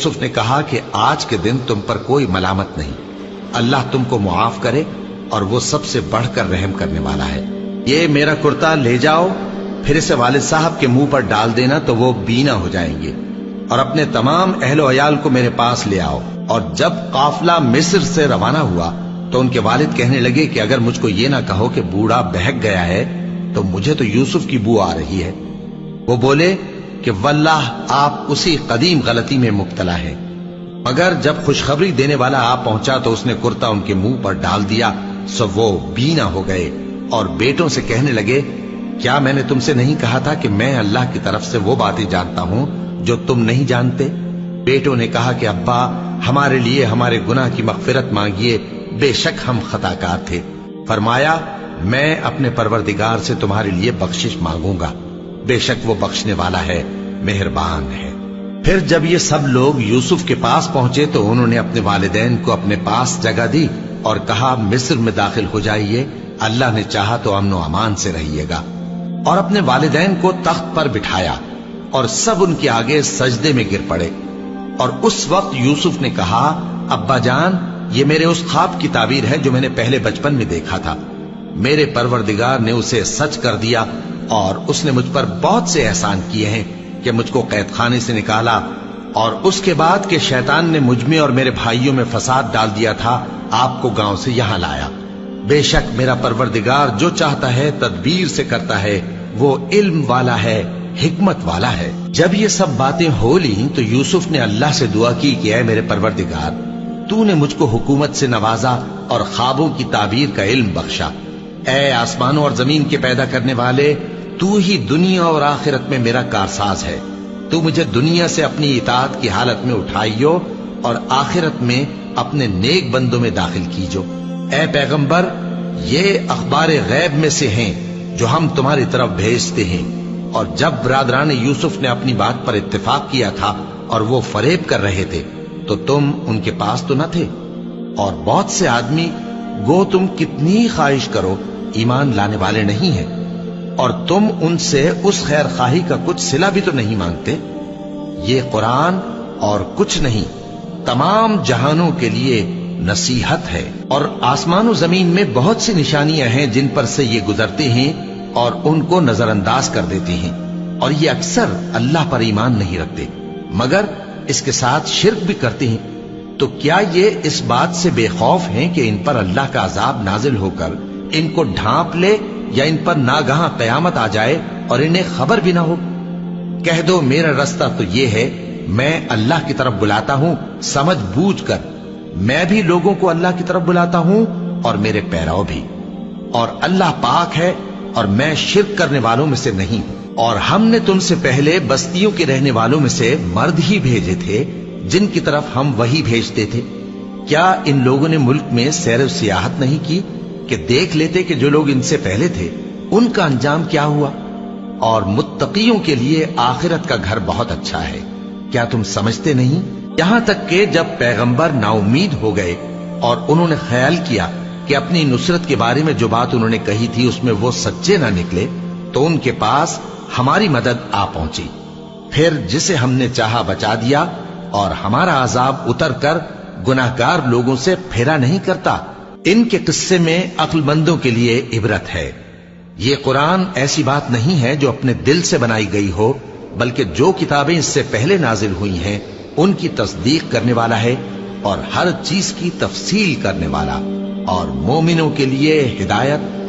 यूसुफ ने कहा कि आज के दिन तुम पर कोई मलामत नहीं, अल्लाह तुमको मुआफ करे और वो सबसे बढ़कर रहम करने वाला है। ये मेरा कुर्ता ले जाओ, फिर इसे वालिद साहब के मुंह पर डाल देना तो वो बीना हो जाएंगे, और अपने तमाम अहलो अयाल को मेरे पास ले आओ। और जब काफिला मिस्र से रवाना हुआ तो उनके वालिद कहने लगे कि अगर मुझको ये ना कहो कि बूढ़ा बहक गया है तो मुझे तो यूसुफ की बू आ रही है। वो बोले कि वल्लाह आप उसी कदीम गलती में मुब्तला है। मगर जब खुशखबरी देने वाला आ पहुंचा तो उसने कुर्ता उनके मुंह पर डाल दिया, सो वो बीना हो गए और बेटों से कहने लगे, क्या मैंने तुमसे नहीं कहा था कि मैं अल्लाह की तरफ से वो बातें जानता हूं जो तुम नहीं जानते? बेटों ने कहा कि अब्बा, हमारे लिए हमारे गुनाह की मगफिरत मांगिए, बेशक हम खताकार थे। फरमाया, मैं अपने परवरदिगार से तुम्हारे लिए बख्शिश मांगूंगा, बेशक वो बख्शने वाला है, मेहरबान है। फिर जब ये सब लोग यूसुफ के पास पहुंचे तो उन्होंने अपने वालिदैन को अपने पास जगह दी और कहा, मिस्र में दाखिल हो जाइए, अल्लाह ने चाहा तो अमन व अमान से रहिएगा। और अपने वालिदैन को तख्त पर बिठाया और सब उनके आगे सजदे में गिर पड़े। और उस वक्त यूसुफ ने कहा, अब्बा जान, ये मेरे उस ख्वाब की ताबीर है जो मैंने पहले बचपन में देखा था। मेरे परवरदिगार ने उसे सच कर दिया और उसने मुझ पर बहुत से एहसान किए हैं कि मुझको कैद खाने से निकाला, और उसके बाद के शैतान ने मुझ में और मेरे भाइयों में फसाद डाल दिया था, आपको गांव से यहां लाया। बेशक मेरा परवरदिगार जो चाहता है तदबीर से करता है, वो इल्म वाला है, हिकमत वाला है। जब ये सब बातें हो ली तो यूसुफ ने अल्लाह से दुआ की कि ऐ मेरे परवरदिगार, तूने मुझको हुकूमत से नवाजा और ख्वाबों की ताबीर का इल्म बख्शा। ऐ आसमानों और जमीन के पैदा करने वाले, तू ही दुनिया और आखिरत में मेरा कारसाज है। तू मुझे दुनिया से अपनी इताअत की हालत में उठाइयो और आखिरत में अपने नेक बंदों में दाखिल कीजो। ऐ पैगंबर, ये अखबार गैब में से हैं जो हम तुम्हारी तरफ भेजते हैं। और जब बरादरान यूसुफ ने अपनी बात पर इत्तेफाक किया था और वो फरेब कर रहे थे तो तुम उनके पास तो न थे, और बहुत से आदमी गो तुम कितनी ख्वाहिश करो ईमान लाने वाले नहीं हैं, और तुम उनसे उस खैर खाही का कुछ सिला भी तो नहीं मांगते। ये कुरान और कुछ नहीं, तमाम जहानों के लिए नसीहत है। और आसमान जमीन में बहुत सी निशानियां हैं जिन पर से ये गुजरते हैं और उनको नजरअंदाज कर देते हैं, और ये अक्सर अल्लाह पर ईमान नहीं रखते मगर इसके साथ शिर्क भी करते हैं। तो क्या ये इस बात से बेखौफ हैं कि इन पर अल्लाह का अजाब नाजिल होकर इनको ढांप ले या इन पर नागहां कयामत आ जाए और इन्हें खबर भी ना हो? कह दो, मेरा रास्ता तो ये है, मैं अल्लाह की तरफ बुलाता हूं समझ बूझ कर। मैं भी लोगों को अल्लाह की तरफ बुलाता हूं और मेरे पैराव भी, और अल्लाह पाक है और मैं शिर्क करने वालों में से नहीं हूं। और हमने तुमसे पहले बस्तियों के रहने वालों में से मर्द ही भेजे थे जिनकी तरफ हम वही भेजते थे। क्या इन लोगों ने मुल्क में सैर सियाहत नहीं की कि देख लेते कि जो लोग इनसे पहले थे उनका अंजाम क्या हुआ? और मुत्तकियों के लिए आखिरत का घर बहुत अच्छा है, क्या तुम समझते नहीं? यहां तक कि जब पैगंबर नाउमीद हो गए और उन्होंने ख्याल किया कि अपनी नुसरत के बारे में जो बात उन्होंने कही थी उसमें वो सच्चे ना निकले, तो उनके पास हमारी मदद आ पहुंची। फिर जिसे हमने चाहा बचा दिया, और हमारा अजाब उतर कर गुनाहगार लोगों से फेरा नहीं करता। इनके किस्से में अक्लमंदों के लिए इबरत है। ये कुरान ऐसी बात नहीं है जो अपने दिल से बनाई गई हो, बल्कि जो किताबें इससे पहले नाजिल हुई हैं उनकी तस्दीक करने वाला है और हर चीज की तफसील करने वाला, और मोमिनों के लिए हिदायत